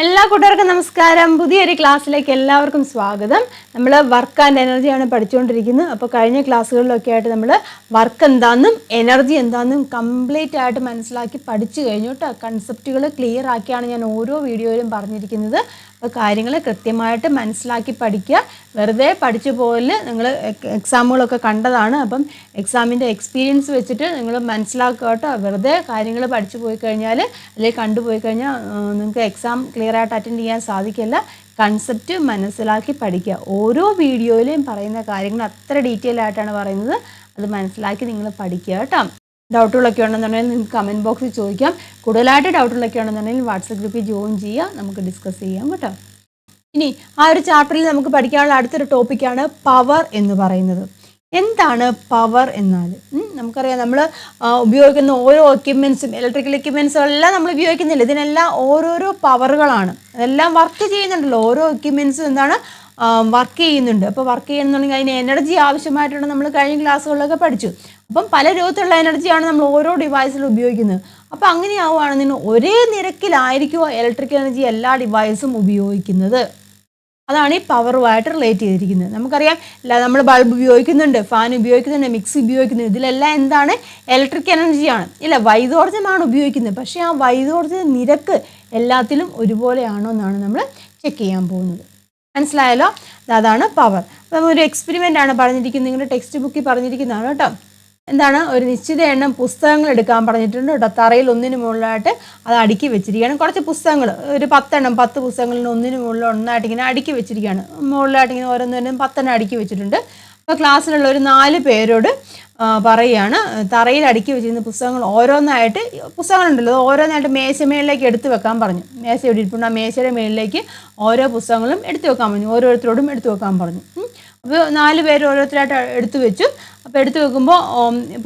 എല്ലാ കൂട്ടുകാർക്കും നമസ്കാരം. പുതിയൊരു ക്ലാസ്സിലേക്ക് എല്ലാവർക്കും സ്വാഗതം. നമ്മൾ വർക്ക് ആൻഡ് എനർജിയാണ് പഠിച്ചുകൊണ്ടിരിക്കുന്നത്. അപ്പോൾ കഴിഞ്ഞ ക്ലാസ്സുകളിലൊക്കെ ആയിട്ട് നമ്മൾ വർക്ക് എന്താണെന്നും എനർജി എന്താണെന്നും കംപ്ലീറ്റ് ആയിട്ട് മനസ്സിലാക്കി പഠിച്ചു കഴിഞ്ഞു കേട്ടോ. കൺസെപ്റ്റുകൾ ക്ലിയർ ആക്കിയാണ് ഞാൻ ഓരോ വീഡിയോയിലും പറഞ്ഞിരിക്കുന്നത്. അപ്പോൾ കാര്യങ്ങൾ കൃത്യമായിട്ട് മനസ്സിലാക്കി പഠിക്കുക. വെറുതെ പഠിച്ചു പോലെ നിങ്ങൾ എക്സാമുകളൊക്കെ കണ്ടതാണ്. അപ്പം എക്സാമിൻ്റെ എക്സ്പീരിയൻസ് വെച്ചിട്ട് നിങ്ങൾ മനസ്സിലാക്കുക കേട്ടോ. വെറുതെ കാര്യങ്ങൾ പഠിച്ചു പോയി കഴിഞ്ഞാൽ അല്ലെങ്കിൽ കണ്ടുപോയി കഴിഞ്ഞാൽ നിങ്ങൾക്ക് എക്സാം ക്ലിയർ ആയിട്ട് അറ്റൻഡ് ചെയ്യാൻ സാധിക്കില്ല. കൺസെപ്റ്റ് മനസ്സിലാക്കി പഠിക്കുക. ഓരോ വീഡിയോയിലും പറയുന്ന കാര്യങ്ങൾ അത്ര ഡീറ്റെയിൽ ആയിട്ടാണ് പറയുന്നത്. അത് മനസ്സിലാക്കി നിങ്ങൾ പഠിക്കുക കേട്ടോ. ഡൗട്ടുകളൊക്കെ ഉണ്ടെന്നുണ്ടെങ്കിൽ നിങ്ങൾക്ക് കമൻറ്റ് ബോക്സിൽ ചോദിക്കാം. കൂടുതലായിട്ട് ഡൗട്ടുകളൊക്കെ ഉണ്ടെന്നുണ്ടെങ്കിൽ വാട്സപ്പ് ഗ്രൂപ്പിൽ ജോയിൻ ചെയ്യുക, നമുക്ക് ഡിസ്കസ് ചെയ്യാം കേട്ടോ. ഇനി ആ ഒരു ചാപ്റ്ററിൽ നമുക്ക് പഠിക്കാനുള്ള അടുത്തൊരു ടോപ്പിക്കാണ് പവർ എന്ന് പറയുന്നത്. എന്താണ് പവർ എന്നാൽ? നമുക്കറിയാം, നമ്മൾ ഉപയോഗിക്കുന്ന ഓരോ എക്യുപ്മെൻറ്റ്സും ഇലക്ട്രിക്കൽ എക്യുപ്മെൻറ്റ്സും എല്ലാം നമ്മൾ ഉപയോഗിക്കുന്നില്ല. ഇതിനെല്ലാം ഓരോരോ പവറുകളാണ്. അതെല്ലാം വർക്ക് ചെയ്യുന്നുണ്ടല്ലോ. ഓരോ എക്യുപ്മെൻറ്റ്സും എന്താണ് വർക്ക് ചെയ്യുന്നുണ്ട്. അപ്പോൾ വർക്ക് ചെയ്യുന്നുണ്ടെങ്കിൽ അതിന് എനർജി ആവശ്യമായിട്ടുണ്ട്. നമ്മൾ കഴിഞ്ഞ ക്ലാസ്സുകളിലൊക്കെ പഠിച്ചു. അപ്പം പല രൂപത്തിലുള്ള എനർജിയാണ് നമ്മൾ ഓരോ ഡിവൈസിലും ഉപയോഗിക്കുന്നത്. അപ്പോൾ അങ്ങനെയാവുകയാണെന്നുണ്ടെങ്കിൽ ഒരേ നിരക്കിലായിരിക്കുമോ ഇലക്ട്രിക്കൽ എനർജി എല്ലാ ഡിവൈസും ഉപയോഗിക്കുന്നത്. അതാണ് ഈ പവറുമായിട്ട് റിലേറ്റ് ചെയ്തിരിക്കുന്നത്. നമുക്കറിയാം, നമ്മൾ ബൾബ് ഉപയോഗിക്കുന്നുണ്ട്, ഫാൻ ഉപയോഗിക്കുന്നുണ്ട്, മിക്സി ഉപയോഗിക്കുന്നുണ്ട്. ഇതിലെല്ലാം എന്താണ്? ഇലക്ട്രിക് എനർജിയാണ്, ഇല്ല വൈദ്യോർജ്ജമാണ് ഉപയോഗിക്കുന്നത്. പക്ഷേ ആ വൈദ്യോർജ്ജ നിരക്ക് എല്ലാത്തിലും ഒരുപോലെയാണോ എന്നാണ് നമ്മൾ ചെക്ക് ചെയ്യാൻ പോകുന്നത്. മനസ്സിലായല്ലോ? അതാണ് പവർ. അപ്പം ഒരു എക്സ്പെരിമെൻ്റ് ആണ് പറഞ്ഞിരിക്കുന്നത്. നിങ്ങളുടെ ടെക്സ്റ്റ് ബുക്കിൽ പറഞ്ഞിരിക്കുന്നതാണ് കേട്ടോ. എന്താണ്? ഒരു നിശ്ചിത എണ്ണം പുസ്തകങ്ങൾ എടുക്കാൻ പറഞ്ഞിട്ടുണ്ട് കേട്ടോ. തറയിൽ ഒന്നിന് മുകളിലായിട്ട് അത് അടുക്കി വെച്ചിരിക്കുകയാണ്. കുറച്ച് പുസ്തകങ്ങൾ, ഒരു 10 പുസ്തകങ്ങളിൽ ഒന്നിന് മുകളിൽ ഒന്നായിട്ട് ഇങ്ങനെ അടുക്കി വെച്ചിരിക്കുകയാണ്. മുകളിലായിട്ട് ഇങ്ങനെ ഓരോന്നിനും 10 അടുക്കി വെച്ചിട്ടുണ്ട്. അപ്പോൾ ക്ലാസ്സിലുള്ള ഒരു 4 പേരോട് പറയുകയാണ്, തറയിൽ അടുക്കി വെച്ചിരുന്ന പുസ്തകങ്ങൾ ഓരോന്നായിട്ട്, പുസ്തകങ്ങളുണ്ടല്ലോ, ഓരോന്നായിട്ട് മേശമേളിലേക്ക് എടുത്തു വെക്കാൻ പറഞ്ഞു. മേശ എവിടെ ഇരിപ്പുണ്ട്, ആ മേശയുടെ മേളിലേക്ക് ഓരോ പുസ്തകങ്ങളും എടുത്തു വെക്കാൻ പറഞ്ഞു. ഓരോരുത്തരോടും എടുത്തു വെക്കാൻ പറഞ്ഞു. അപ്പോൾ 4 പേര് ഓരോരുത്തരായിട്ട് എടുത്തു വെച്ചു. അപ്പോൾ എടുത്തു വെക്കുമ്പോൾ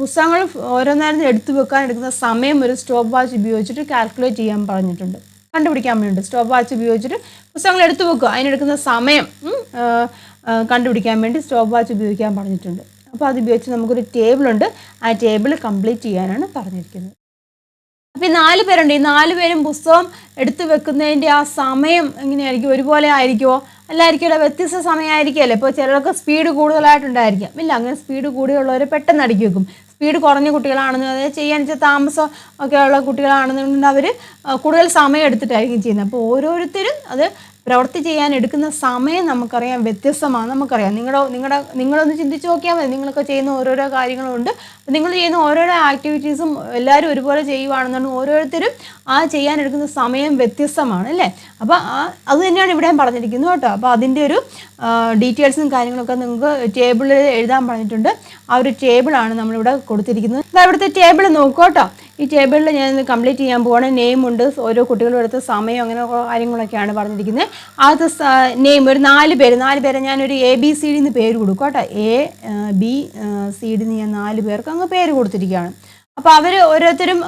പുസ്തകങ്ങൾ ഓരോന്നേരം എടുത്തു വെക്കാൻ എടുക്കുന്ന സമയം ഒരു സ്റ്റോപ്പ് വാച്ച് ഉപയോഗിച്ചിട്ട് കാൽക്കുലേറ്റ് ചെയ്യാൻ പറഞ്ഞിട്ടുണ്ട്. കണ്ടുപിടിക്കാൻ വേണ്ടിയിട്ട് സ്റ്റോപ്പ് വാച്ച് ഉപയോഗിച്ചിട്ട് പുസ്തകങ്ങൾ എടുത്തു വെക്കുക. അതിനെടുക്കുന്ന സമയം കണ്ടുപിടിക്കാൻ വേണ്ടി സ്റ്റോപ്പ് വാച്ച് ഉപയോഗിക്കാൻ പറഞ്ഞിട്ടുണ്ട്. അപ്പോൾ അത് ഉപയോഗിച്ച് നമുക്കൊരു ടേബിളുണ്ട്. ആ ടേബിൾ കംപ്ലീറ്റ് ചെയ്യാനാണ് പറഞ്ഞിരിക്കുന്നത്. അപ്പോൾ ഈ 4 പേരുണ്ട്. ഈ 4 പേരും പുസ്തകം എടുത്തു വെക്കുന്നതിൻ്റെ ആ സമയം എങ്ങനെയായിരിക്കും? ഒരുപോലെ ആയിരിക്കുമോ? അല്ലായിരിക്കുമല്ലോ, വ്യത്യസ്ത സമയമായിരിക്കുമല്ലോ. ഇപ്പോൾ ചിലർക്ക് സ്പീഡ് കൂടുതലായിട്ടുണ്ടായിരിക്കാം. ഇല്ല, അങ്ങനെ സ്പീഡ് കൂടിയുള്ളവർ പെട്ടെന്ന് അടുക്കി വെക്കും. സ്പീഡ് കുറഞ്ഞ കുട്ടികളാണെന്ന്, അതായത് ചെയ്യാൻ താമസം ഒക്കെ ഉള്ള കുട്ടികളാണെന്നുണ്ടെങ്കിൽ അവർ കൂടുതൽ സമയം എടുത്തിട്ടായിരിക്കും ചെയ്യുന്നത്. അപ്പോൾ ഓരോരുത്തരും അത് പ്രവൃത്തി ചെയ്യാൻ എടുക്കുന്ന സമയം നമുക്കറിയാം വ്യത്യസ്തമാണ്. നമുക്കറിയാം, നിങ്ങളൊന്ന് ചിന്തിച്ച് നോക്കിയാൽ മതി. നിങ്ങളൊക്കെ ചെയ്യുന്ന ഓരോരോ കാര്യങ്ങളുണ്ട്. അപ്പോൾ നിങ്ങൾ ചെയ്യുന്ന ഓരോരോ ആക്ടിവിറ്റീസും എല്ലാവരും ഒരുപോലെ ചെയ്യുവാണെന്നുണ്ടെങ്കിൽ ഓരോരുത്തരും ആ ചെയ്യാൻ എടുക്കുന്ന സമയം വ്യത്യസ്തമാണ് അല്ലേ. അപ്പോൾ അത് തന്നെയാണ് ഇവിടെയും പറഞ്ഞിരിക്കുന്നത് കേട്ടോ. അപ്പോൾ അതിൻ്റെ ഒരു ഡീറ്റെയിൽസും കാര്യങ്ങളൊക്കെ നിങ്ങൾക്ക് ടേബിളിൽ എഴുതാൻ പറഞ്ഞിട്ടുണ്ട്. ആ ഒരു ടേബിളാണ് നമ്മളിവിടെ കൊടുത്തിരിക്കുന്നത്. ഇവിടുത്തെ ടേബിൾ നോക്കൂ കേട്ടോ. ഈ ടേബിളിൽ ഞാൻ കംപ്ലീറ്റ് ചെയ്യാൻ പോവാണ്. നെയിമുണ്ട്, ഓരോ കുട്ടികളും എടുത്ത സമയം, അങ്ങനെ കാര്യങ്ങളൊക്കെയാണ് പറഞ്ഞിരിക്കുന്നത്. അത് നെയിം ഒരു 4 പേരെ ഞാനൊരു ABCD എന്ന് പേര് കൊടുക്കും കേട്ടോ. ABCD എന്ന് ഞാൻ 4 പേർക്ക് അങ്ങ് പേര് കൊടുത്തിരിക്കുകയാണ്. അപ്പോൾ അവർ ഓരോരുത്തരും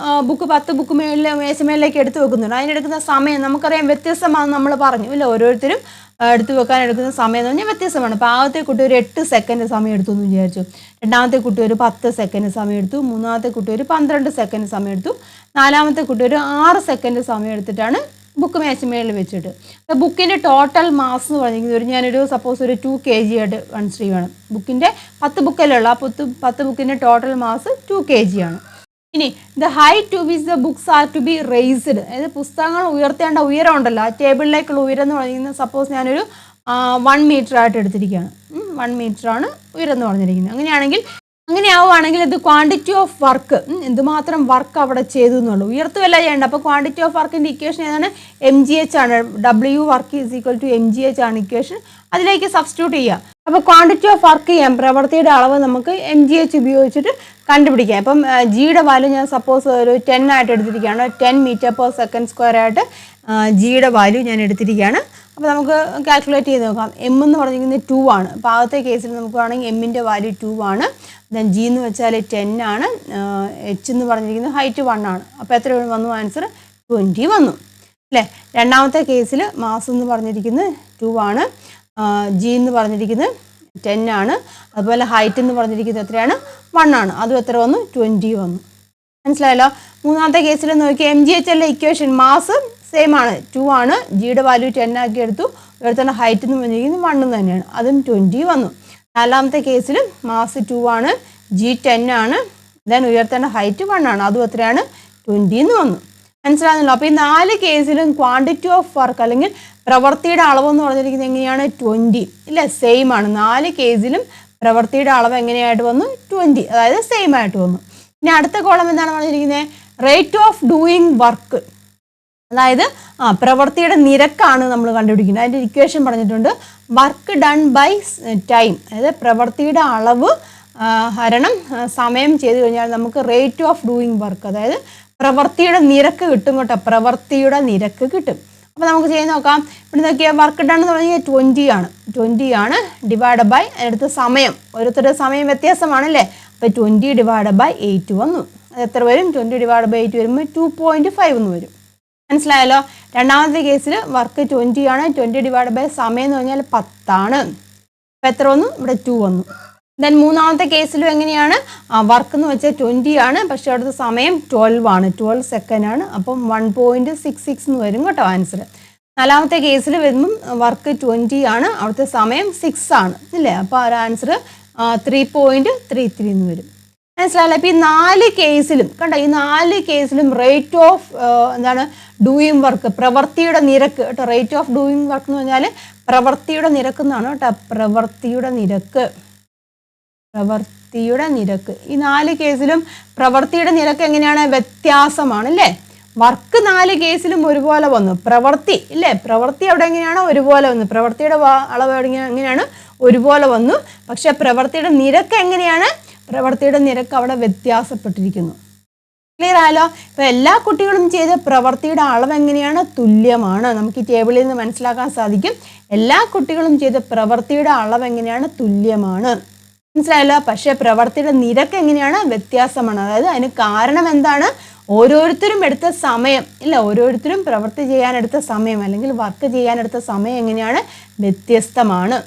10 ബുക്ക് മേശമേളിലേക്ക് എടുത്തു വെക്കുന്നുണ്ട്. അതിനെടുക്കുന്ന സമയം നമുക്കറിയാം വ്യത്യസ്തമാണെന്ന് നമ്മൾ പറഞ്ഞു ഇല്ല. ഓരോരുത്തരും എടുത്തു വെക്കാൻ എടുക്കുന്ന സമയം എന്ന് പറഞ്ഞാൽ വ്യത്യസ്തമാണ്. അപ്പോൾ ആദ്യത്തെ കുട്ടി ഒരു 8 സെക്കൻഡ് സമയം എടുത്തു എന്ന് വിചാരിച്ചു. രണ്ടാമത്തെ കുട്ടി ഒരു 10 സെക്കൻഡ് സമയം എടുത്തു. മൂന്നാമത്തെ കുട്ടി ഒരു 12 സെക്കൻഡ് സമയം എടുത്തു. നാലാമത്തെ കുട്ടി ഒരു 6 സെക്കൻഡ് സമയം എടുത്തിട്ടാണ് ബുക്ക് മേശമേളിൽ വെച്ചിട്ട്. അപ്പോൾ ബുക്കിൻ്റെ ടോട്ടൽ മാസ് എന്ന് പറഞ്ഞിരിക്കുന്നത് ഞാനൊരു സപ്പോസ് ഒരു 2 kg ആയിട്ട് കൺസിഡർ ചെയ്യുകയാണ്. ബുക്കിൻ്റെ 10 ബുക്കല്ലുള്ള ആ 10 ബുക്കിൻ്റെ ടോട്ടൽ മാസ് 2 kg ആണ്. ഇനി the height to which the books are to be raised, അതായത് പുസ്തകങ്ങൾ ഉയർത്തേണ്ട ഉയരം ഉണ്ടല്ലോ, ആ ടേബിളിലേക്കുള്ള ഉയരം എന്ന് പറഞ്ഞിരിക്കുന്നത് സപ്പോസ് ഞാനൊരു 1 മീറ്റർ ആയിട്ട് എടുത്തിരിക്കുകയാണ്. 1 മീറ്ററാണ് ഉയരം എന്ന് പറഞ്ഞിരിക്കുന്നത്. അങ്ങനെ ആവുകയാണെങ്കിൽ ഇത് ക്വാണ്ടിറ്റി ഓഫ് വർക്ക്, എന്തുമാത്രം വർക്ക് അവിടെ ചെയ്തു എന്നുള്ളൂ. ഉയർത്തുമല്ല ചെയ്യേണ്ട. അപ്പോൾ ക്വാണ്ടിറ്റി ഓഫ് വർക്കിൻ്റെ ഇക്വേഷൻ ഏതാണ്? MGH ആണ്. W work is equal to MGH ആണ് ഇക്വേഷൻ. അതിലേക്ക് സബ്സ്റ്റിറ്റ്യൂട്ട് ചെയ്യുക. അപ്പോൾ ക്വാണ്ടിറ്റി ഓഫ് വർക്ക് ചെയ്യാം, പ്രവൃത്തിയുടെ അളവ് നമുക്ക് MGH ഉപയോഗിച്ചിട്ട് കണ്ടുപിടിക്കാം. അപ്പം ജിയുടെ വാല്യൂ ഞാൻ സപ്പോസ് ഒരു 10 ആയിട്ട് എടുത്തിരിക്കുകയാണ്. 10 m/s² ആയിട്ട് ജിയുടെ വാല്യൂ ഞാൻ എടുത്തിരിക്കുകയാണ്. അപ്പോൾ നമുക്ക് കാൽക്കുലേറ്റ് ചെയ്ത് നോക്കാം. M എന്ന് പറഞ്ഞിരിക്കുന്നത് 2 ആണ്. അപ്പോൾ ആദ്യത്തെ കേസിൽ നമുക്ക് വേണമെങ്കിൽ എമ്മിൻ്റെ വാല്യൂ 2 ആണ്. ദെൻ ജി എന്ന് വെച്ചാൽ 10 ആണ്. H എന്ന് പറഞ്ഞിരിക്കുന്നത് ഹൈറ്റ് 1 ആണ്. അപ്പോൾ എത്ര വന്നു? ആൻസർ 20 വന്നു അല്ലേ. രണ്ടാമത്തെ കേസിൽ മാസ് എന്ന് പറഞ്ഞിരിക്കുന്നത് 2 ആണ്. ജി എന്ന് പറഞ്ഞിരിക്കുന്നത് 10 ആണ്. അതുപോലെ ഹൈറ്റ് എന്ന് പറഞ്ഞിരിക്കുന്നത് എത്രയാണ്? 1 ആണ്. അതും എത്ര വന്നു? 20 വന്നു. മനസ്സിലായല്ലോ. മൂന്നാമത്തെ കേസിൽ നോക്കിയാൽ MGH അല്ല ഇക്വേഷൻ, മാസ് സെയിം ആണ്, 2 ആണ്. ജിയുടെ വാല്യൂ 10 ആക്കി എടുത്തു. ഉയർത്തേണ്ട ഹൈറ്റ് എന്ന് പറഞ്ഞിരിക്കുന്നത് 1 തന്നെയാണ്, അതും 20 വന്നു. നാലാമത്തെ കേസിലും മാസ് 2 ആണ്, ജി 10 ആണ്, ദെൻ ഉയർത്തേണ്ട ഹൈറ്റ് 1 ആണ്, അതും എത്രയാണ് 20 എന്ന് വന്നു. മനസ്സിലാകുന്നല്ലോ. അപ്പോൾ ഈ 4 കേസിലും ക്വാണ്ടിറ്റി ഓഫ് വർക്ക് അല്ലെങ്കിൽ പ്രവൃത്തിയുടെ അളവ് എന്ന് പറഞ്ഞിരിക്കുന്നത് എങ്ങനെയാണ് 20 ഇല്ലേ, സെയിം ആണ്. 4 കേസിലും പ്രവൃത്തിയുടെ അളവ് എങ്ങനെയായിട്ട് വന്നു 20, അതായത് സെയിം ആയിട്ട് വന്നു. ഇനി അടുത്ത കോളം എന്താണ് പറഞ്ഞിരിക്കുന്നത്, റേറ്റ് ഓഫ് ഡൂയിങ് വർക്ക്, അതായത് പ്രവൃത്തിയുടെ നിരക്കാണ് നമ്മൾ കണ്ടുപിടിക്കുന്നത്. അതിൻ്റെ ഇക്വേഷൻ പറഞ്ഞിട്ടുണ്ട്, വർക്ക് ഡൺ ബൈ ടൈം, അതായത് പ്രവൃത്തിയുടെ അളവ് ഹരണം സമയം ചെയ്ത് കഴിഞ്ഞാൽ നമുക്ക് റേറ്റ് ഓഫ് ഡൂയിങ് വർക്ക്, അതായത് പ്രവൃത്തിയുടെ നിരക്ക് കിട്ടും കേട്ടോ, പ്രവൃത്തിയുടെ നിരക്ക് കിട്ടും. അപ്പോൾ നമുക്ക് ചെയ്ത് നോക്കാം. ഇവിടെ നോക്കിയാൽ വർക്ക് ഡൺ എന്ന് പറഞ്ഞാൽ 20 ആണ് ഡിവൈഡ് ബൈ അതിനടുത്ത് സമയം, ഓരോരുത്തരുടെ സമയം വ്യത്യാസമാണല്ലേ, അപ്പോൾ 20 ഡിവൈഡ് ബൈ 8 വന്നു. അത് എത്ര വരും, 20 ഡിവൈഡ് ബൈ 8 വരുമ്പോൾ 2.5 എന്ന് വരും. മനസ്സിലായല്ലോ. രണ്ടാമത്തെ കേസിൽ വർക്ക് 20 ആണ്, 20 ഡിവൈഡ് ബൈ സമയം എന്ന് പറഞ്ഞാൽ 10 ആണ്, അപ്പോൾ എത്ര വന്നു, ഇവിടെ 2 വന്നു. ദെൻ മൂന്നാമത്തെ കേസിലും എങ്ങനെയാണ്, വർക്ക് എന്ന് വെച്ചാൽ 20 ആണ്, പക്ഷേ അവിടുത്തെ സമയം 12 ആണ്, 12 സെക്കൻഡ് ആണ്, അപ്പം 1.66 എന്ന് വരും കേട്ടോ ആൻസർ. നാലാമത്തെ കേസിൽ വരുമ്പം വർക്ക് 20 ആണ്, അവിടുത്തെ സമയം 6 ആണ് ഇല്ലേ, അപ്പോൾ ആ ആൻസർ 3.33 എന്ന് വരും. മനസ്സിലായല്ലോ. അപ്പോൾ ഈ 4 കേസിലും കണ്ടോ, ഈ 4 കേസിലും റേറ്റ് ഓഫ് എന്താണ് ഡൂയിങ് വർക്ക്, പ്രവൃത്തിയുടെ നിരക്ക് കേട്ടോ. റേറ്റ് ഓഫ് ഡൂയിങ് വർക്ക് എന്ന് പറഞ്ഞാൽ പ്രവൃത്തിയുടെ നിരക്ക് എന്നാണ് കേട്ടോ, പ്രവൃത്തിയുടെ നിരക്ക്. ഈ 4 കേസിലും പ്രവൃത്തിയുടെ നിരക്ക് എങ്ങനെയാണ്, വ്യത്യാസമാണ് അല്ലേ. വർക്ക് 4 കേസിലും ഒരുപോലെ വന്നു, പ്രവൃത്തി ഇല്ലേ, പ്രവൃത്തി അവിടെ എങ്ങനെയാണ് ഒരുപോലെ വന്നു, പ്രവൃത്തിയുടെ അളവ് എങ്ങനെയാണ് ഒരുപോലെ വന്നു, പക്ഷെ പ്രവൃത്തിയുടെ നിരക്ക് എങ്ങനെയാണ്, പ്രവൃത്തിയുടെ നിരക്ക് അവിടെ വ്യത്യാസപ്പെട്ടിരിക്കുന്നു. ക്ലിയർ ആയല്ലോ. ഇപ്പോൾ എല്ലാ കുട്ടികളും ചെയ്ത പ്രവൃത്തിയുടെ അളവ് എങ്ങനെയാണ്, തുല്യമാണ്. നമുക്ക് ഈ ടേബിളിൽ നിന്ന് മനസ്സിലാക്കാൻ സാധിക്കും, എല്ലാ കുട്ടികളും ചെയ്ത പ്രവൃത്തിയുടെ അളവ് എങ്ങനെയാണ്, തുല്യമാണ്. മനസ്സിലായല്ലോ. പക്ഷേ പ്രവൃത്തിയുടെ നിരക്ക് എങ്ങനെയാണ്, വ്യത്യാസമാണ്. അതായത് അതിന് കാരണം എന്താണ്, ഓരോരുത്തരും എടുത്ത സമയം ഇല്ല, ഓരോരുത്തരും പ്രവൃത്തി ചെയ്യാനെടുത്ത സമയം അല്ലെങ്കിൽ വർക്ക് ചെയ്യാനെടുത്ത സമയം എങ്ങനെയാണ്, വ്യത്യസ്തമാണ്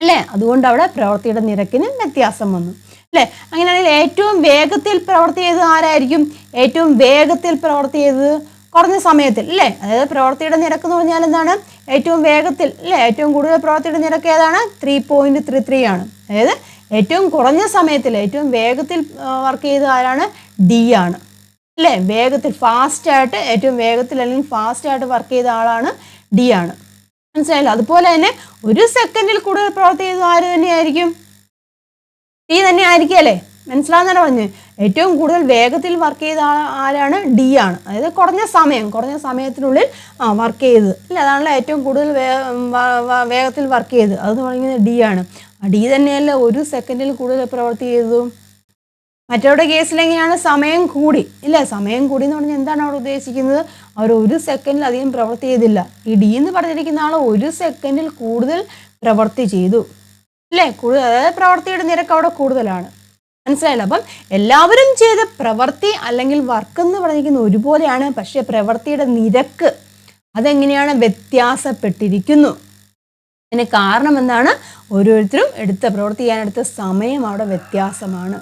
അല്ലേ. അതുകൊണ്ട് അവിടെ പ്രവൃത്തിയുടെ നിരക്കിന് വ്യത്യാസം വന്നു അല്ലേ. അങ്ങനെയാണെങ്കിൽ ഏറ്റവും വേഗത്തിൽ പ്രവൃത്തി ചെയ്തത് ആരായിരിക്കും, ഏറ്റവും വേഗത്തിൽ പ്രവൃത്തി ചെയ്തത് കുറഞ്ഞ സമയത്തിൽ അല്ലേ. അതായത് പ്രവൃത്തിയുടെ നിരക്ക് എന്ന് പറഞ്ഞാൽ എന്താണ്, ഏറ്റവും വേഗത്തിൽ അല്ലേ, ഏറ്റവും കൂടുതൽ പ്രവൃത്തിയുടെ നിരക്ക് ഏതാണ്, 3.33 ആണ്. അതായത് ഏറ്റവും കുറഞ്ഞ സമയത്തിൽ ഏറ്റവും വേഗത്തിൽ വർക്ക് ചെയ്ത ആരാണ്, ഡി ആണ് അല്ലേ. വേഗത്തിൽ ഫാസ്റ്റായിട്ട് ഏറ്റവും വേഗത്തിൽ അല്ലെങ്കിൽ ഫാസ്റ്റായിട്ട് വർക്ക് ചെയ്ത ആളാണ് ഡി ആണ്. മനസ്സിലായല്ലോ. അതുപോലെ തന്നെ 1 സെക്കൻഡിൽ കൂടുതൽ പ്രവൃത്തി ചെയ്ത ആര് തന്നെയായിരിക്കും, ഡി തന്നെ ആയിരിക്കും അല്ലേ. മനസ്സിലാവുന്നതാണ് പറഞ്ഞ്, ഏറ്റവും കൂടുതൽ വേഗത്തിൽ വർക്ക് ചെയ്ത ആരാണ്, ഡി ആണ്. അതായത് കുറഞ്ഞ സമയത്തിനുള്ളിൽ വർക്ക് ചെയ്തത് അല്ലേ, അതാണല്ലോ ഏറ്റവും കൂടുതൽ വേഗത്തിൽ വർക്ക് ചെയ്തത്, അതെന്ന് പറയുന്നത് ഡി ആണ്. ഡി തന്നെയല്ല 1 സെക്കൻഡിൽ കൂടുതൽ പ്രവൃത്തി ചെയ്തതും. മറ്റവരുടെ കേസിൽ എങ്ങനെയാണ്, സമയം കൂടി ഇല്ല, സമയം കൂടി എന്ന് പറഞ്ഞാൽ എന്താണ് അവിടെ ഉദ്ദേശിക്കുന്നത്, അവർ 1 സെക്കൻഡിൽ അധികം പ്രവൃത്തി ചെയ്തില്ല. ഈ ഡി എന്ന് പറഞ്ഞിരിക്കുന്ന ആൾ 1 സെക്കൻഡിൽ കൂടുതൽ പ്രവൃത്തി ചെയ്തു അല്ലേ, അതായത് പ്രവൃത്തിയുടെ നിരക്ക് അവിടെ കൂടുതലാണ്. മനസ്സിലായല്ലോ. അപ്പം എല്ലാവരും ചെയ്ത പ്രവൃത്തി അല്ലെങ്കിൽ വർക്ക് എന്ന് പറഞ്ഞിരിക്കുന്നത് ഒരുപോലെയാണ്, പക്ഷേ പ്രവൃത്തിയുടെ നിരക്ക് അതെങ്ങനെയാണ്, വ്യത്യാസപ്പെട്ടിരിക്കുന്നു. അതിന് കാരണം എന്താണ്, ഓരോരുത്തരും പ്രവൃത്തി ചെയ്യാനെടുത്ത സമയം അവിടെ വ്യത്യാസമാണ്.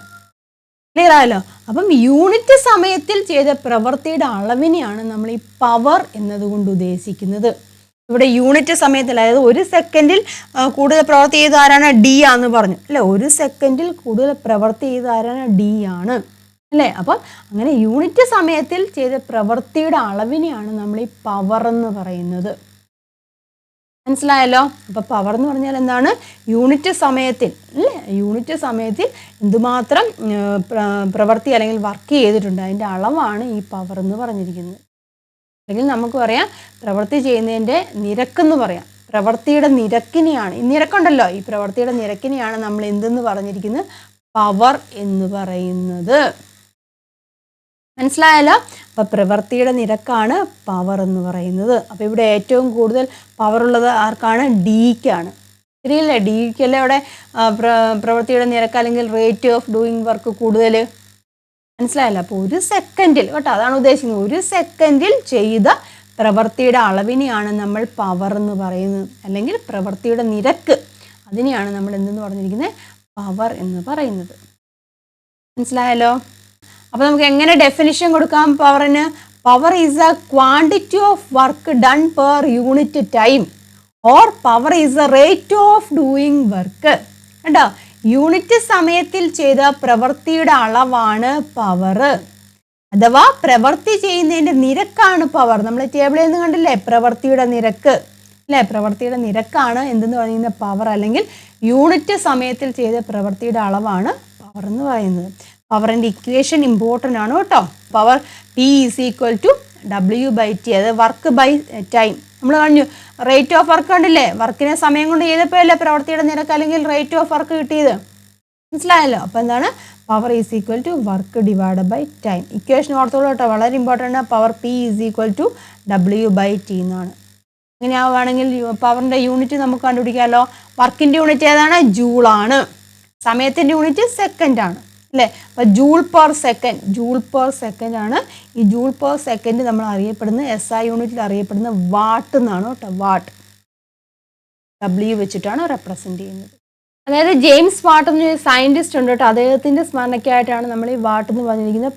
ക്ലിയർ ആയല്ലോ. അപ്പം യൂണിറ്റ് സമയത്തിൽ ചെയ്ത പ്രവൃത്തിയുടെ അളവിനെയാണ് നമ്മൾ ഈ പവർ എന്നതുകൊണ്ട് ഉദ്ദേശിക്കുന്നത്. ഇവിടെ യൂണിറ്റ് സമയത്തിൽ, അതായത് 1 സെക്കൻഡിൽ കൂടുതൽ പ്രവൃത്തി ചെയ്ത ആരാണ്, ഡി ആന്ന് പറഞ്ഞു അല്ലേ. 1 സെക്കൻഡിൽ കൂടുതൽ പ്രവൃത്തി ചെയ്ത ആരാണ്, ഡി ആണ് അല്ലേ. അപ്പം അങ്ങനെ യൂണിറ്റ് സമയത്തിൽ ചെയ്ത പ്രവൃത്തിയുടെ അളവിനെയാണ് നമ്മൾ ഈ പവർ എന്ന് പറയുന്നത്. മനസ്സിലായല്ലോ. അപ്പോൾ പവർ എന്ന് പറഞ്ഞാൽ എന്താണ്, യൂണിറ്റ് സമയത്തിൽ അല്ലേ, യൂണിറ്റ് സമയത്തിൽ എന്തുമാത്രം പ്രവൃത്തി അല്ലെങ്കിൽ വർക്ക് ചെയ്തിട്ടുണ്ട് അതിൻ്റെ അളവാണ് ഈ പവർ എന്ന് പറഞ്ഞിരിക്കുന്നത്. അല്ലെങ്കിൽ നമുക്ക് പറയാം പ്രവൃത്തി ചെയ്യുന്നതിൻ്റെ നിരക്കെന്ന് പറയാം. പ്രവൃത്തിയുടെ നിരക്കിനെയാണ്, ഈ നിരക്കുണ്ടല്ലോ, ഈ പ്രവൃത്തിയുടെ നിരക്കിനെയാണ് നമ്മൾ എന്തെന്ന് പറഞ്ഞിരിക്കുന്നത്, പവർ എന്ന് പറയുന്നത്. മനസ്സിലായല്ലോ. അപ്പോൾ പ്രവൃത്തിയുടെ നിരക്കാണ് പവർ എന്ന് പറയുന്നത്. അപ്പോൾ ഇവിടെ ഏറ്റവും കൂടുതൽ പവർ ഉള്ളത് ആർക്കാണ്, ഡിക്കാണ്. ശരിയല്ലേ, ഡിക്കല്ലേ അവിടെ പ്രവൃത്തിയുടെ നിരക്ക് അല്ലെങ്കിൽ റേറ്റ് ഓഫ് ഡൂയിങ് വർക്ക് കൂടുതൽ. മനസ്സിലായല്ലോ. അപ്പോൾ 1 സെക്കൻഡിൽ കേട്ടോ, അതാണ് ഉദ്ദേശിക്കുന്നത്, 1 സെക്കൻഡിൽ ചെയ്ത പ്രവൃത്തിയുടെ അളവിനെയാണ് നമ്മൾ പവർ എന്ന് പറയുന്നത്, അല്ലെങ്കിൽ പ്രവൃത്തിയുടെ നിരക്ക് അതിനെയാണ് നമ്മൾ എന്തെന്ന് പറഞ്ഞിരിക്കുന്നത്, പവർ എന്ന് പറയുന്നത്. മനസ്സിലായല്ലോ. അപ്പോൾ നമുക്ക് എങ്ങനെ ഡെഫിനിഷൻ കൊടുക്കാം പവറിന്, power is a quantity of work done per unit time or power is A rate of doing work. കണ്ടോ, യൂണിറ്റ് സമയത്തിൽ ചെയ്ത പ്രവൃത്തിയുടെ അളവാണ് പവർ, അഥവാ പ്രവൃത്തി ചെയ്യുന്നതിൻ്റെ നിരക്കാണ് പവർ. നമ്മൾ ടേബിളിൽ നിന്ന് കണ്ടില്ലേ പ്രവൃത്തിയുടെ നിരക്ക് അല്ലേ, പ്രവൃത്തിയുടെ നിരക്കാണ് എന്തെന്ന് പറയുന്നത് പവർ, അല്ലെങ്കിൽ യൂണിറ്റ് സമയത്തിൽ ചെയ്ത പ്രവൃത്തിയുടെ അളവാണ് പവർ എന്ന് പറയുന്നത്. പവറിൻ്റെ ഇക്വേഷൻ ഇമ്പോർട്ടൻ്റ് ആണ് കേട്ടോ. Power P is equal to W/T, അത് വർക്ക് ബൈ ടൈം. നമ്മൾ പറഞ്ഞു റേറ്റ് ഓഫ് വർക്ക് കണ്ടില്ലേ, വർക്കിനെ സമയം കൊണ്ട് ചെയ്തപ്പോൾ അല്ലേ പ്രവൃത്തിയുടെ നിരക്ക് അല്ലെങ്കിൽ റേറ്റ് ഓഫ് വർക്ക് കിട്ടിയത്, മനസ്സിലായല്ലോ. അപ്പോൾ എന്താണ് power is equal to work divide by time. Equation ഓർത്തോളൂ കേട്ടോ, വളരെ important. Power P is equal to W/T എന്നാണ്. ഇങ്ങനെ ആവുകയാണെങ്കിൽ പവറിൻ്റെ യൂണിറ്റ് നമുക്ക് കണ്ടുപിടിക്കാമല്ലോ. വർക്കിൻ്റെ യൂണിറ്റ് ഏതാണ്? ജൂളാണ്. സമയത്തിൻ്റെ യൂണിറ്റ് സെക്കൻഡ് ആണ് അല്ലേ. അപ്പോൾ ജൂൾ പെർ സെക്കൻഡ് ആണ്. ഈ ജൂൾ പെർ സെക്കൻഡ് നമ്മൾ അറിയപ്പെടുന്നത് SI യൂണിറ്റിൽ അറിയപ്പെടുന്ന വാട്ട് എന്നാണ് കേട്ടോ. വാട്ട് W വെച്ചിട്ടാണ് റെപ്രസെൻറ്റ് ചെയ്യുന്നത്. അതായത് ജെയിംസ് വാട്ട് എന്നൊരു സയൻറ്റിസ്റ്റ് ഉണ്ട് കേട്ടോ. അദ്ദേഹത്തിൻ്റെ സ്മരണയ്ക്കായിട്ടാണ് നമ്മൾ ഈ വാട്ട് എന്ന് പറഞ്ഞിരിക്കുന്ന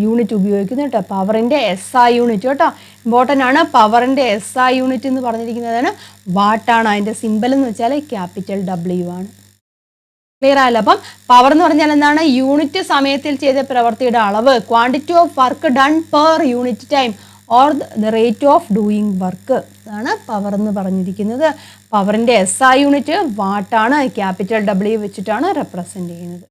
യൂണിറ്റ് ഉപയോഗിക്കുന്നത് കേട്ടോ. പവറിൻ്റെ SI യൂണിറ്റ് കേട്ടോ, ഇമ്പോർട്ടൻ്റ് ആണ്. പവറിൻ്റെ SI യൂണിറ്റ് എന്ന് പറഞ്ഞിരിക്കുന്നതാണ് വാട്ടാണ്. അതിൻ്റെ സിമ്പൽ എന്ന് വെച്ചാൽ ക്യാപിറ്റൽ W ആണ്. ക്ലിയർ ആയല്ലോ. അപ്പം പവർ എന്ന് പറഞ്ഞാൽ എന്താണ്? യൂണിറ്റ് സമയത്തിൽ ചെയ്ത പ്രവൃത്തിയുടെ അളവ്, quantity of work done per unit time or the rate of doing work, അതാണ് പവർ എന്ന് പറഞ്ഞിരിക്കുന്നത്. പവറിൻ്റെ SI യൂണിറ്റ് വാട്ടാണ്, ക്യാപിറ്റൽ W വെച്ചിട്ടാണ് റെപ്രസെൻറ്റ് ചെയ്യുന്നത്.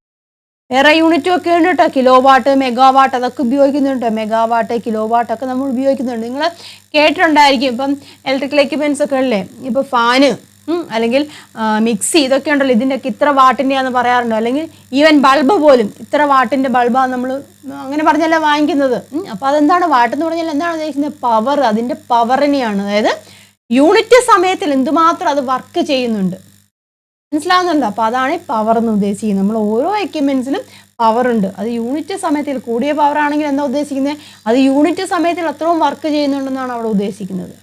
വേറെ യൂണിറ്റും ഒക്കെ ഉണ്ട് കേട്ടോ, കിലോ വാട്ട്, മെഗാവാട്ട്, അതൊക്കെ ഉപയോഗിക്കുന്നുണ്ട്. മെഗാവാട്ട്, കിലോ വാട്ട് ഒക്കെ നമ്മൾ ഉപയോഗിക്കുന്നുണ്ട്. നിങ്ങൾ കേട്ടിട്ടുണ്ടായിരിക്കും. ഇപ്പം ഇലക്ട്രിക്കൽ എക്യുപ്മെൻറ്റ്സ് ഒക്കെ അല്ലേ, ഇപ്പോൾ ഫാന് അല്ലെങ്കിൽ മിക്സി, ഇതൊക്കെ ഉണ്ടല്ലോ, ഇതിൻ്റെയൊക്കെ ഇത്ര വാട്ടിൻ്റെയാണെന്ന് പറയാറുണ്ടോ. അല്ലെങ്കിൽ ഈവൻ ബൾബ് പോലും ഇത്ര വാട്ടിൻ്റെ ബൾബാണ് നമ്മൾ അങ്ങനെ പറഞ്ഞല്ലേ വാങ്ങിക്കുന്നത്. അപ്പോൾ അതെന്താണ് വാട്ട് എന്ന് പറഞ്ഞാൽ എന്താണ് ഉദ്ദേശിക്കുന്നത്? പവർ, അതിൻ്റെ പവറിനെയാണ്. അതായത് യൂണിറ്റ് സമയത്തിൽ എന്തുമാത്രം അത് വർക്ക് ചെയ്യുന്നുണ്ട്, മനസ്സിലാവുന്നുണ്ടോ? അപ്പോൾ അതാണ് പവർ എന്ന് ഉദ്ദേശിക്കുന്നത്. നമ്മൾ ഓരോ എക്യുപ്മെൻറ്റ്സിലും പവർ ഉണ്ട്. അത് യൂണിറ്റ് സമയത്തിൽ കൂടിയ പവർ ആണെങ്കിൽ എന്താ ഉദ്ദേശിക്കുന്നത്? അത് യൂണിറ്റ് സമയത്തിൽ എത്രയും വർക്ക് ചെയ്യുന്നുണ്ടെന്നാണ് അവിടെ ഉദ്ദേശിക്കുന്നത്.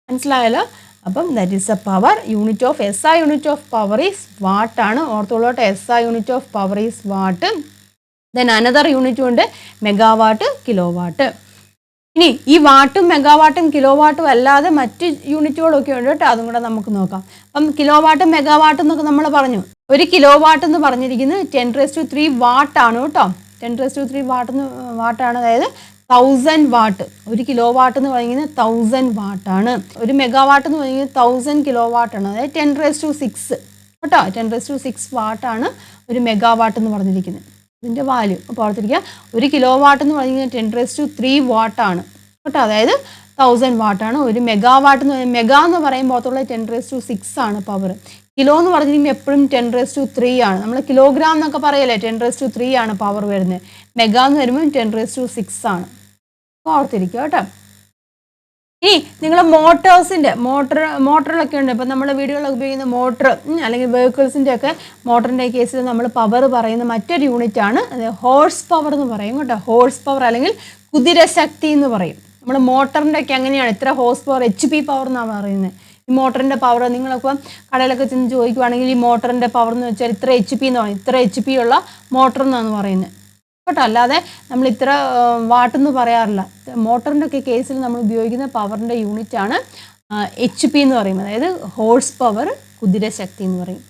മനസ്സിലായല്ലോ. അപ്പം that is A power. Unit of SI unit of power is what ആണ്. ഓർത്തോളോട്ട്, SI unit of power is what. Then another യൂണിറ്റും ഉണ്ട്, മെഗാവാട്ട്, കിലോ വാട്ട്. ഇനി ഈ വാട്ടും മെഗാവാട്ടും കിലോ വാട്ടും അല്ലാതെ മറ്റ് യൂണിറ്റുകളൊക്കെ ഉണ്ട് കേട്ടോ, അതും കൂടെ നമുക്ക് നോക്കാം. അപ്പം കിലോ വാട്ടും മെഗാവാട്ടും എന്നൊക്കെ നമ്മൾ പറഞ്ഞു. ഒരു കിലോ വാട്ട് എന്ന് പറഞ്ഞിരിക്കുന്നത് 10⁻³ വാട്ടാണ് കേട്ടോ. 10⁻³ വാട്ടാണ്, അതായത് 1000 വാട്ട്. ഒരു കിലോ വാട്ട് എന്ന് പറയുന്നത് 1000 വാട്ടാണ്. ഒരു മെഗാവാട്ട് എന്ന് പറയുന്നത് 1000 കിലോ വാട്ടാണ്, അതായത് 10⁻6 കേട്ടോ. 10⁻6 വാട്ടാണ് ഒരു മെഗാവാട്ട് എന്ന് പറഞ്ഞിരിക്കുന്നത്, ഇതിൻ്റെ വാല്യൂ. അപ്പോൾ ഓർത്തിരിക്കുക, ഒരു കിലോ വാട്ട് എന്ന് പറയുന്നത് 10⁻³ വാട്ടാണ് കേട്ടോ, അതായത് 1000 വാട്ടാണ്. ഒരു മെഗാവാട്ട് എന്ന് പറയുന്നത്, മെഗാ എന്ന് പറയുമ്പോൾ ഓർത്തുള്ള 10⁻6 ആണ് പവർ. കിലോ എന്ന് പറഞ്ഞിരിക്കുമ്പോൾ എപ്പോഴും 10⁻³ ആണ്. നമ്മൾ കിലോഗ്രാം എന്നൊക്കെ പറയല്ലേ, 10⁻³ ആണ് പവർ വരുന്നത്. മെഗാ എന്ന് വരുമ്പോൾ 10⁻6 ആണ്. ഓർത്തിരിക്കുക കേട്ടോ. ഇനി നിങ്ങൾ മോട്ടറിലൊക്കെ ഉണ്ട്. ഇപ്പം നമ്മൾ വീടുകളിലൊക്കെ ഉപയോഗിക്കുന്ന മോട്ടർ അല്ലെങ്കിൽ വെഹിക്കിൾസിൻ്റെ ഒക്കെ മോട്ടറിൻ്റെ കേസിൽ നമ്മൾ പവർ പറയുന്ന മറ്റൊരു യൂണിറ്റാണ് അത് ഹോഴ്സ് പവർ എന്ന് പറയും കേട്ടോ. ഹോഴ്സ് പവർ അല്ലെങ്കിൽ കുതിരശക്തി എന്ന് പറയും. നമ്മൾ മോട്ടറിൻ്റെ ഒക്കെ അങ്ങനെയാണ്, ഇത്ര ഹോഴ്സ് പവർ, HP പവർ എന്നാണ് പറയുന്നത്. ഈ മോട്ടറിൻ്റെ പവർ നിങ്ങളൊക്കെ കടയിലൊക്കെ ചെന്ന് ചോദിക്കുവാണെങ്കിൽ ഈ മോട്ടറിൻ്റെ പവർ എന്ന് വെച്ചാൽ ഇത്ര HP എന്ന് പറയും. ഇത്ര HP ഉള്ള മോട്ടർ എന്നാണ് പറയുന്നത് കേട്ടോ. അല്ലാതെ നമ്മൾ ഇത്ര വാട്ടെന്ന് പറയാറില്ല. മോട്ടറിൻ്റെ ഒക്കെ കേസിൽ നമ്മൾ ഉപയോഗിക്കുന്ന പവറിൻ്റെ യൂണിറ്റാണ് HP എന്ന് പറയുന്നത്, അതായത് ഹോഴ്സ് പവർ, കുതിരശക്തി എന്ന് പറയും.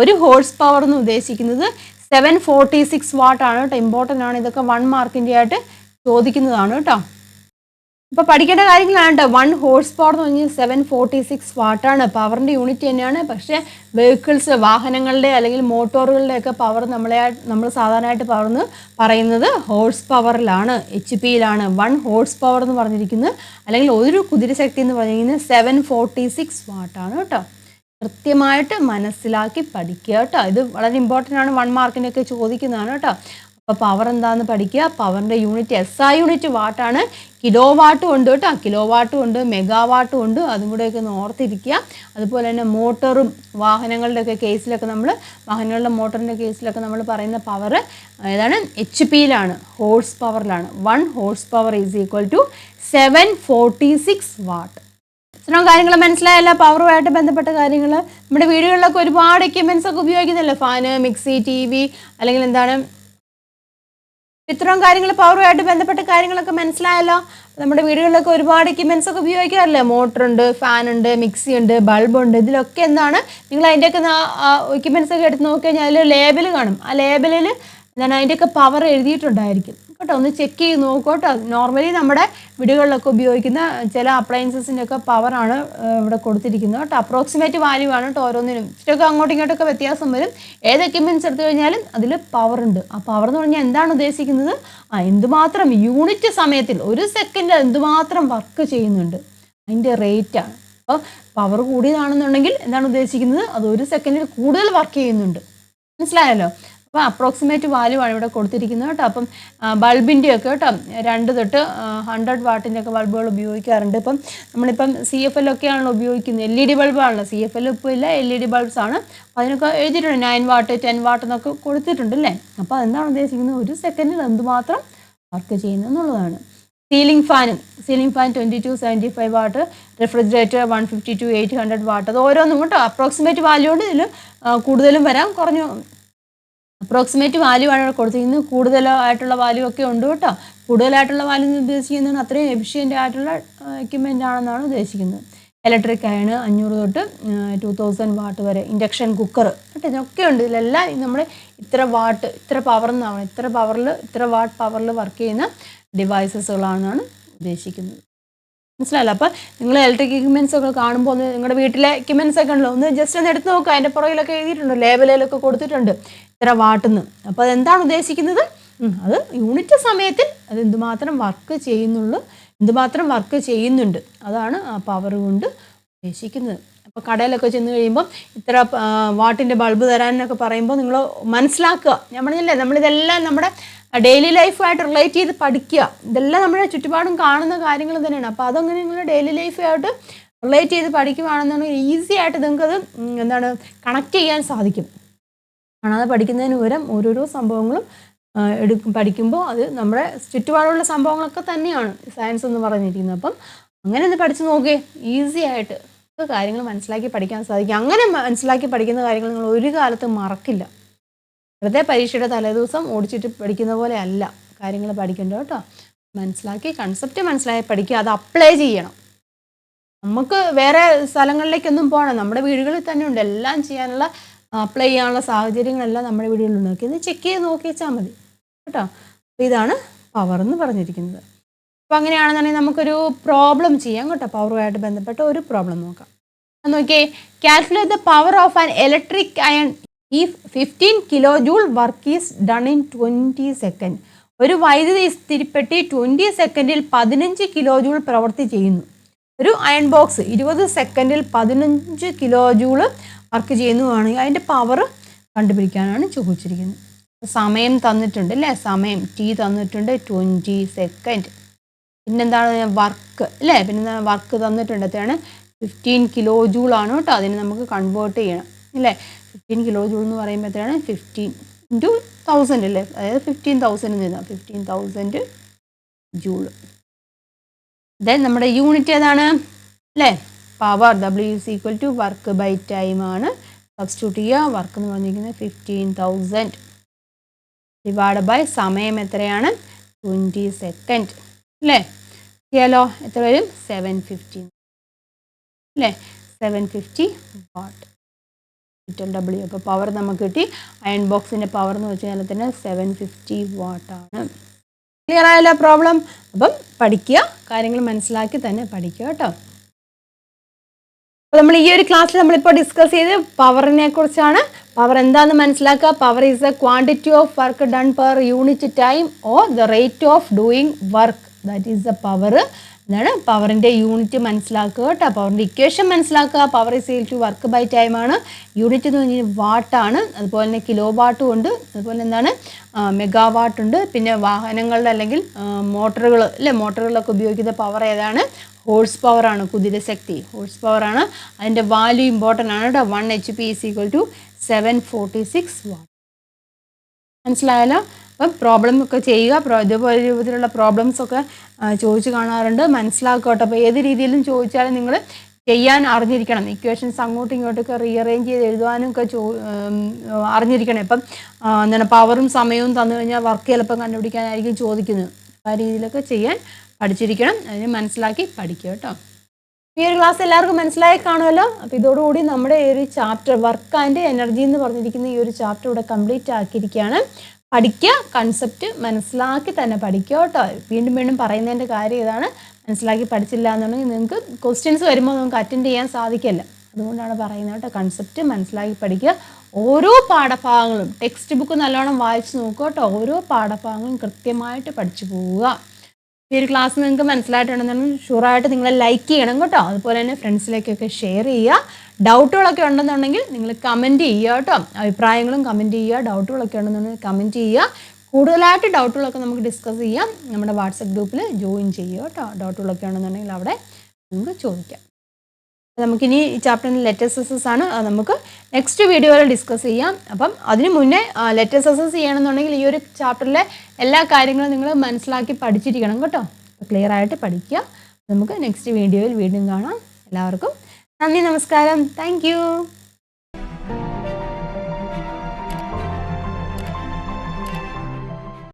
ഒരു ഹോഴ്സ് പവർ എന്ന് ഉദ്ദേശിക്കുന്നത് 746 വാട്ടാണ് കേട്ടോ. ഇമ്പോർട്ടൻ്റ് ആണ്, ഇതൊക്കെ 1 മാർക്കിൻ്റെ ആയിട്ട് ചോദിക്കുന്നതാണ് കേട്ടോ. ഇപ്പോൾ പഠിക്കേണ്ട കാര്യങ്ങളാണ് കേട്ടോ. 1 ഹോഴ്സ് പവർ എന്ന് പറഞ്ഞാൽ 746 വാട്ടാണ്. പവറിൻ്റെ യൂണിറ്റ് തന്നെയാണ്. പക്ഷേ വെഹിക്കിൾസ്, വാഹനങ്ങളുടെ അല്ലെങ്കിൽ മോട്ടോറുകളുടെയൊക്കെ പവർ നമ്മൾ സാധാരണയായിട്ട് പവർ എന്ന് പറയുന്നത് ഹോഴ്സ് പവറിലാണ്, HP-യിലാണ്. 1 ഹോഴ്സ് പവർ എന്ന് പറഞ്ഞിരിക്കുന്നത് അല്ലെങ്കിൽ ഒരു കുതിരശക്തി എന്ന് പറഞ്ഞിരിക്കുന്നത് 746 വാട്ടാണ് കേട്ടോ. കൃത്യമായിട്ട് മനസ്സിലാക്കി പഠിക്കുക കേട്ടോ. ഇത് വളരെ ഇമ്പോർട്ടൻ്റ് ആണ്, 1 മാർക്കിനൊക്കെ ചോദിക്കുന്നതാണ് കേട്ടോ. അപ്പോൾ പവർ എന്താണെന്ന് പഠിക്കുക. പവറിൻ്റെ യൂണിറ്റ് SI യൂണിറ്റ് വാട്ടാണ്. കിലോ വാട്ടും ഉണ്ട് കേട്ടോ, കിലോ വാട്ടും ഉണ്ട്, മെഗാവാട്ടും ഉണ്ട്. അതും കൂടെയൊക്കെ ഒന്ന് ഓർത്തിരിക്കുക. അതുപോലെ തന്നെ മോട്ടറും വാഹനങ്ങളുടെയൊക്കെ കേസിലൊക്കെ വാഹനങ്ങളുടെ മോട്ടറിൻ്റെ കേസിലൊക്കെ നമ്മൾ പറയുന്ന പവർ ഏതാണ്? HP-യിലാണ്, ഹോഴ്സ് പവറിലാണ്. 1 horse power is equal to 746 watt. ഇത്രയും കാര്യങ്ങൾ മനസ്സിലായല്ലോ പവറുമായിട്ട് ബന്ധപ്പെട്ട കാര്യങ്ങൾ. നമ്മുടെ വീടുകളിലൊക്കെ ഒരുപാട് എക്യുപ്മെൻറ്റ്സ് ഒക്കെ ഉപയോഗിക്കുന്നില്ല, ഫാന്, മിക്സി, TV അല്ലെങ്കിൽ എന്താണ് ഇത്രയും കാര്യങ്ങൾ പവറുമായിട്ട് ബന്ധപ്പെട്ട കാര്യങ്ങളൊക്കെ മനസ്സിലായല്ലോ. നമ്മുടെ വീടുകളിലൊക്കെ ഒരുപാട് എക്യുപ്മെൻറ്റ്സ് ഒക്കെ ഉപയോഗിക്കാറില്ലേ? മോട്ടറുണ്ട്, ഫാനുണ്ട്, മിക്സി ഉണ്ട്, ബൾബുണ്ട്. ഇതിലൊക്കെ എന്താണ് നിങ്ങൾ അതിൻ്റെയൊക്കെ എക്യുപ്മെൻറ്റ്സ് ഒക്കെ എടുത്ത് നോക്കിക്കഴിഞ്ഞാൽ അതിൽ ലേബൽ കാണും. ആ ലേബലിൽ എന്താണ് അതിൻ്റെയൊക്കെ പവർ എഴുതിയിട്ടുണ്ടായിരിക്കും കേട്ടോ. ഒന്ന് ചെക്ക് ചെയ്ത് നോക്കൂ കേട്ടോ. നോർമലി നമ്മുടെ വീടുകളിലൊക്കെ ഉപയോഗിക്കുന്ന ചില അപ്ലയൻസസിൻ്റെ ഒക്കെ പവറാണ് ഇവിടെ കൊടുത്തിരിക്കുന്നത് കേട്ടോ. അപ്രോക്സിമേറ്റ് വാല്യൂ ആണ് കേട്ടോ ഓരോന്നിനും. ഇച്ചിട്ടൊക്കെ അങ്ങോട്ടും ഇങ്ങോട്ടൊക്കെ വ്യത്യാസം വരും. ഏത് എക്യുപ്മെൻറ്റ്സ് എടുത്തു കഴിഞ്ഞാലും അതിൽ പവർ ഉണ്ട്. ആ പവർ എന്ന് പറഞ്ഞാൽ എന്താണ് ഉദ്ദേശിക്കുന്നത്? എന്തുമാത്രം യൂണിറ്റ് സമയത്തിൽ 1 സെക്കൻഡ് എന്തുമാത്രം വർക്ക് ചെയ്യുന്നുണ്ട് അതിൻ്റെ റേറ്റാണ്. അപ്പോൾ പവർ കൂടിയതാണെന്നുണ്ടെങ്കിൽ എന്താണ് ഉദ്ദേശിക്കുന്നത്? അത് 1 സെക്കൻഡിൽ കൂടുതൽ വർക്ക് ചെയ്യുന്നുണ്ട്. മനസ്സിലായല്ലോ? അപ്പോൾ അപ്രോക്സിമേറ്റ് വാല്യൂ ആണ് ഇവിടെ കൊടുത്തിരിക്കുന്നത് കേട്ടോ. അപ്പം ബൾബിൻ്റെയൊക്കെ കേട്ടോ 2 തൊട്ട് 100 വാട്ടിൻ്റെ ഒക്കെ ബൾബുകൾ ഉപയോഗിക്കാറുണ്ട്. ഇപ്പം നമ്മളിപ്പം CFL ഒക്കെയാണല്ലോ ഉപയോഗിക്കുന്നത്. LED ബൾബാണല്ലോ. CFL ഇപ്പോൾ ഇല്ല, LED ബൾബ്സ് ആണ്. അപ്പോൾ അതിനൊക്കെ എഴുതിയിട്ടുണ്ട് 9 വാട്ട് 10 വാട്ട് എന്നൊക്കെ കൊടുത്തിട്ടുണ്ട് അല്ലേ. അപ്പോൾ അതെന്താണ് ഉദ്ദേശിക്കുന്നത്? 1 സെക്കൻഡിൽ എന്തുമാത്രം വർക്ക് ചെയ്യുന്നു എന്നുള്ളതാണ്. Ceiling fan 2275 watt, refrigerator 150 to 800 watt. അത് ഓരോന്നും കേട്ടോ അപ്രോക്സിമേറ്റ് വാല്യൂ ഉണ്ട്. ഇതിൽ കൂടുതലും വരാം, കുറഞ്ഞു അപ്രോക്സിമേറ്റ് വാല്യൂ ആണ് കൊടുത്തിരിക്കുന്നത്. കൂടുതലായിട്ടുള്ള വാല്യൂ ഒക്കെ ഉണ്ട് കേട്ടോ. കൂടുതലായിട്ടുള്ള വാല്യൂ ഉദ്ദേശിക്കുന്നത് അത്രയും എഫിഷ്യൻ്റ് ആയിട്ടുള്ള എക്യുപ്മെൻ്റ് ആണെന്നാണ് ഉദ്ദേശിക്കുന്നത്. ഇലക്ട്രിക് അയൺ 500 തൊട്ട് 2000 വാട്ട് വരെ. ഇൻഡക്ഷൻ കുക്കർ കേട്ടോ, ഇതൊക്കെ ഉണ്ട്. ഇതിലെല്ലാം നമ്മൾ ഇത്ര വാട്ട് ഇത്ര പവർ എന്നാണ്, ഇത്ര വാട്ട് പവറിൽ വർക്ക് ചെയ്യുന്ന ഡിവൈസസുകളാണെന്നാണ് ഉദ്ദേശിക്കുന്നത്. മനസ്സിലായല്ലോ? അപ്പോൾ നിങ്ങൾ ഇലക്ട്രിക് എക്യുപ്മെൻറ്റ്സ് ഒക്കെ കാണുമ്പോൾ ഒന്ന് നിങ്ങളുടെ വീട്ടിലെ എക്യുപ്മെൻറ്റ്സ് ഒക്കെ ഉണ്ടല്ലോ, ഒന്ന് ജസ്റ്റ് ഒന്ന് എടുത്ത് നോക്കുക. അതിൻ്റെ പുറകിലൊക്കെ എഴുതിയിട്ടുണ്ട്, ലേബലിലൊക്കെ കൊടുത്തിട്ടുണ്ട് ഇത്ര വാട്ടെന്ന്. അപ്പോൾ അതെന്താണ് ഉദ്ദേശിക്കുന്നത്? അത് യൂണിറ്റ് സമയത്തിൽ അത് എന്തുമാത്രം വർക്ക് ചെയ്യുന്നുണ്ട് അതാണ് ആ പവർ കൊണ്ട് ഉദ്ദേശിക്കുന്നത്. അപ്പോൾ കടയിലൊക്കെ ചെന്ന് കഴിയുമ്പം ഇത്ര വാട്ടിൻ്റെ ബൾബ് തരാനൊക്കെ പറയുമ്പോൾ നിങ്ങൾ മനസ്സിലാക്കുക. നമ്മളിതെല്ലാം നമ്മുടെ ഡെയിലി ലൈഫായിട്ട് റിലേറ്റ് ചെയ്ത് പഠിക്കുക. ഇതെല്ലാം നമ്മുടെ ചുറ്റുപാടും കാണുന്ന കാര്യങ്ങൾ തന്നെയാണ്. അപ്പോൾ അതങ്ങനെ നിങ്ങൾ ഡെയിലി ലൈഫായിട്ട് റിലേറ്റ് ചെയ്ത് പഠിക്കുകയാണെന്നുണ്ടെങ്കിൽ ഈസി ആയിട്ട് നിങ്ങൾക്കത് കണക്ട് ചെയ്യാൻ സാധിക്കും. കാണാതെ പഠിക്കുന്നതിന് പകരം ഓരോരോ സംഭവങ്ങളും പഠിക്കുമ്പോൾ അത് നമ്മുടെ ചുറ്റുപാടുള്ള സംഭവങ്ങളൊക്കെ തന്നെയാണ് സയൻസ് എന്ന് പറഞ്ഞിരിക്കുന്നത്. അപ്പം അങ്ങനെ ഒന്ന് പഠിച്ചു നോക്കേ, ഈസി ആയിട്ട് കാര്യങ്ങൾ മനസ്സിലാക്കി പഠിക്കാൻ സാധിക്കും. അങ്ങനെ മനസ്സിലാക്കി പഠിക്കുന്ന കാര്യങ്ങൾ നിങ്ങൾ ഒരു കാലത്തും മറക്കില്ല. വെറുതെ പരീക്ഷയുടെ തലേദിവസം ഓടിച്ചിട്ട് പഠിക്കുന്ന പോലെ അല്ല കാര്യങ്ങൾ പഠിക്കേണ്ടത് കേട്ടോ. മനസ്സിലാക്കി കൺസെപ്റ്റ് മനസ്സിലാക്കി പഠിക്കുക, അത് അപ്ലൈ ചെയ്യണം. നമുക്ക് വേറെ സ്ഥലങ്ങളിലേക്കൊന്നും പോകണം, നമ്മുടെ വീടുകളിൽ തന്നെ ഉണ്ട്. എല്ലാം ചെയ്യാനുള്ള അപ്ലൈ ചെയ്യാനുള്ള സാഹചര്യങ്ങളെല്ലാം നമ്മുടെ വീടുകളിലുണ്ട്. നോക്കി ഒന്ന് ചെക്ക് ചെയ്ത് നോക്കിച്ചാൽ മതി കേട്ടോ. അപ്പോൾ ഇതാണ് പവർ എന്ന് പറഞ്ഞിരിക്കുന്നത്. അപ്പോൾ അങ്ങനെയാണെന്നുണ്ടെങ്കിൽ നമുക്കൊരു പ്രോബ്ലം ചെയ്യാം കേട്ടോ. പവറുമായിട്ട് ബന്ധപ്പെട്ട ഒരു പ്രോബ്ലം നോക്കാം. നോക്കിയേ, calculate the power of an electric iron if 15 kilojoule work is done in 20 seconds. ഒരു വൈദ്യുതി ഇസ്തിരിപ്പെട്ടി 20 സെക്കൻഡിൽ 15 കിലോജൂൾ പ്രവൃത്തി ചെയ്യുന്നു. ഒരു അയൺ ബോക്സ് 20 സെക്കൻഡിൽ 15 കിലോജൂൾ വർക്ക് ചെയ്യുന്നതാണെങ്കിൽ അതിൻ്റെ പവർ കണ്ടുപിടിക്കാനാണ് ചോദിച്ചിരിക്കുന്നത്. സമയം തന്നിട്ടുണ്ട് അല്ലേ, സമയം T തന്നിട്ടുണ്ട് 20 സെക്കൻഡ്. പിന്നെന്താണ് വർക്ക് അല്ലേ, പിന്നെ വർക്ക് തന്നിട്ടുണ്ട് എത്രയാണ് 15 കിലോജൂൾ ആണ് കേട്ടോ. അതിന് നമുക്ക് കൺവേർട്ട് ചെയ്യണം അല്ലേ. 15 കിലോജൂൾ എന്ന് പറയുമ്പോൾ എത്രയാണ് 15 into 1000 അല്ലേ, അതായത് 15,000 നിന്ന് 15,000 ജൂൾ. ദെൻ നമ്മുടെ യൂണിറ്റ് ഏതാണ് അല്ലേ, power W is equal to work by time ആണ്. സബ്സ്റ്റിറ്റ്യൂട്ട് ചെയ്യുക. വർക്ക് എന്ന് പറഞ്ഞിരിക്കുന്നത് 15,000 ഡിവൈഡ് ബൈ സമയം എത്രയാണ് 20 സെക്കൻഡ് അല്ലേ. ചെയ്യാലോ, എത്ര വരും 750 അല്ലേ, 750 വാട്ട് W. അപ്പോൾ പവർ നമുക്ക് കിട്ടി. അയൺ ബോക്സിൻ്റെ പവർ എന്ന് വെച്ച് കഴിഞ്ഞാൽ തന്നെ 750 വാട്ടാണ്. ക്ലിയർ ആയല്ലോ പ്രോബ്ലം? അപ്പം പഠിക്കുക, കാര്യങ്ങൾ മനസ്സിലാക്കി തന്നെ പഠിക്കുക കേട്ടോ. അപ്പോൾ നമ്മൾ ഈ ഒരു ക്ലാസ്സിൽ നമ്മളിപ്പോൾ ഡിസ്കസ് ചെയ്ത് പവറിനെ കുറിച്ചാണ്. പവർ എന്താണെന്ന് മനസ്സിലാക്കുക. Power is a quantity of work done per unit time or the rate of doing work, that is the power. എന്താണ് പവറിൻ്റെ യൂണിറ്റ് മനസ്സിലാക്കുക കേട്ടോ. പവറിൻ്റെ ഇക്വേഷൻ മനസ്സിലാക്കുക. Power is equal to work by time ആണ്. യൂണിറ്റ് എന്ന് പറഞ്ഞാൽ വാട്ടാണ്. അതുപോലെ തന്നെ കിലോ വാട്ടും ഉണ്ട്. അതുപോലെ എന്താണ് മെഗാ വാട്ട് ഉണ്ട്. പിന്നെ വാഹനങ്ങളുടെ അല്ലെങ്കിൽ മോട്ടറുകൾ അല്ലേ, മോട്ടറുകളിലൊക്കെ ഉപയോഗിക്കുന്ന പവർ ഏതാണ്, ഹോഴ്സ് പവറാണ്. കുതിരശക്തി ഹോഴ്സ് പവറാണ്. അതിൻ്റെ വാല്യൂ ഇമ്പോർട്ടൻ്റ് ആണ് കേട്ടോ. 1 HP is equal to 746 watt. മനസ്സിലായല്ലോ? അപ്പം പ്രോബ്ലം ഒക്കെ ചെയ്യുക. ഇതുപോലെ രൂപത്തിലുള്ള പ്രോബ്ലംസ് ഒക്കെ ചോദിച്ച് കാണാറുണ്ട്. മനസ്സിലാക്കുക കേട്ടോ. അപ്പോൾ ഏത് രീതിയിലും ചോദിച്ചാലും നിങ്ങൾ ചെയ്യാൻ അറിഞ്ഞിരിക്കണം. ഇക്വേഷൻസ് അങ്ങോട്ടും ഇങ്ങോട്ടൊക്കെ റീഅറേഞ്ച് ചെയ്ത് എഴുതാനും ഒക്കെ അറിഞ്ഞിരിക്കണം. ഇപ്പം എന്താണ് പവറും സമയവും തന്നു കഴിഞ്ഞാൽ വർക്ക് ചിലപ്പം കണ്ടുപിടിക്കാനായിരിക്കും ചോദിക്കുന്നത്. ആ രീതിയിലൊക്കെ ചെയ്യാൻ പഠിച്ചിരിക്കണം. അതിന് മനസ്സിലാക്കി പഠിക്കുക കേട്ടോ. ഈ ഒരു ക്ലാസ് എല്ലാവർക്കും മനസ്സിലായി കാണുമല്ലോ. അപ്പോൾ ഇതോടുകൂടി നമ്മുടെ ഈ ഒരു ചാപ്റ്റർ വർക്ക് ആൻഡ് എനർജി എന്ന് പറഞ്ഞിരിക്കുന്ന ഈ ഒരു ചാപ്റ്റർ ഇവിടെ കംപ്ലീറ്റ് ആക്കിയിരിക്കുകയാണ്. പഠിക്കുക, കൺസെപ്റ്റ് മനസ്സിലാക്കി തന്നെ പഠിക്കുക കേട്ടോ. വീണ്ടും വീണ്ടും പറയുന്നതിൻ്റെ കാര്യം ഇതാണ്. മനസ്സിലാക്കി പഠിച്ചില്ല എന്നുണ്ടെങ്കിൽ നിങ്ങൾക്ക് ക്വസ്റ്റ്യൻസ് വരുമ്പോൾ നമുക്ക് അറ്റൻഡ് ചെയ്യാൻ സാധിക്കില്ല. അതുകൊണ്ടാണ് പറയുന്നത് കേട്ടോ. കൺസെപ്റ്റ് മനസ്സിലാക്കി പഠിക്കുക. ഓരോ പാഠഭാഗങ്ങളും ടെക്സ്റ്റ് ബുക്ക് നല്ലോണം വായിച്ച് നോക്കുക കേട്ടോ. ഓരോ പാഠഭാഗങ്ങളും കൃത്യമായിട്ട് പഠിച്ചു പോവുക. ഈ ഒരു ക്ലാസ് നിങ്ങൾക്ക് മനസ്സിലായിട്ടുണ്ടെന്നുണ്ടെങ്കിൽ ഷുവറായിട്ട് നിങ്ങൾ ലൈക്ക് ചെയ്യണം കേട്ടോ. അതുപോലെ തന്നെ ഫ്രണ്ട്സിലേക്കൊക്കെ ഷെയർ ചെയ്യുക. ഡൗട്ടുകളൊക്കെ ഉണ്ടെന്നുണ്ടെങ്കിൽ നിങ്ങൾ കമൻറ്റ് ചെയ്യുക കേട്ടോ. അഭിപ്രായങ്ങളും കമൻറ്റ് ചെയ്യുക. ഡൗട്ടുകളൊക്കെ ഉണ്ടെന്നുണ്ടെങ്കിൽ കമൻറ്റ് ചെയ്യുക. കൂടുതലായിട്ട് ഡൗട്ടുകളൊക്കെ നമുക്ക് ഡിസ്കസ് ചെയ്യാം. നമ്മുടെ വാട്സപ്പ് ഗ്രൂപ്പിൽ ജോയിൻ ചെയ്യുക കേട്ടോ. ഡൗട്ടുകളൊക്കെ ഉണ്ടെന്നുണ്ടെങ്കിൽ അവിടെ നമുക്ക് ചോദിക്കാം. നമുക്കിനി ഈ ചാപ്റ്ററിൻ്റെ ലെറ്റർ സക്സസ് ആണ്. അത് നമുക്ക് നെക്സ്റ്റ് വീഡിയോയിൽ ഡിസ്കസ് ചെയ്യാം. അപ്പം അതിന് മുന്നേ ലെറ്റർ സക്സസ് ചെയ്യണമെന്നുണ്ടെങ്കിൽ ഈ ഒരു ചാപ്റ്ററിലെ എല്ലാ കാര്യങ്ങളും നിങ്ങൾ മനസ്സിലാക്കി പഠിച്ചിരിക്കണം കേട്ടോ. ക്ലിയർ ആയിട്ട് പഠിക്കുക. നമുക്ക് നെക്സ്റ്റ് വീഡിയോയിൽ വീണ്ടും കാണാം. എല്ലാവർക്കും നന്ദി, നമസ്കാരം. താങ്ക്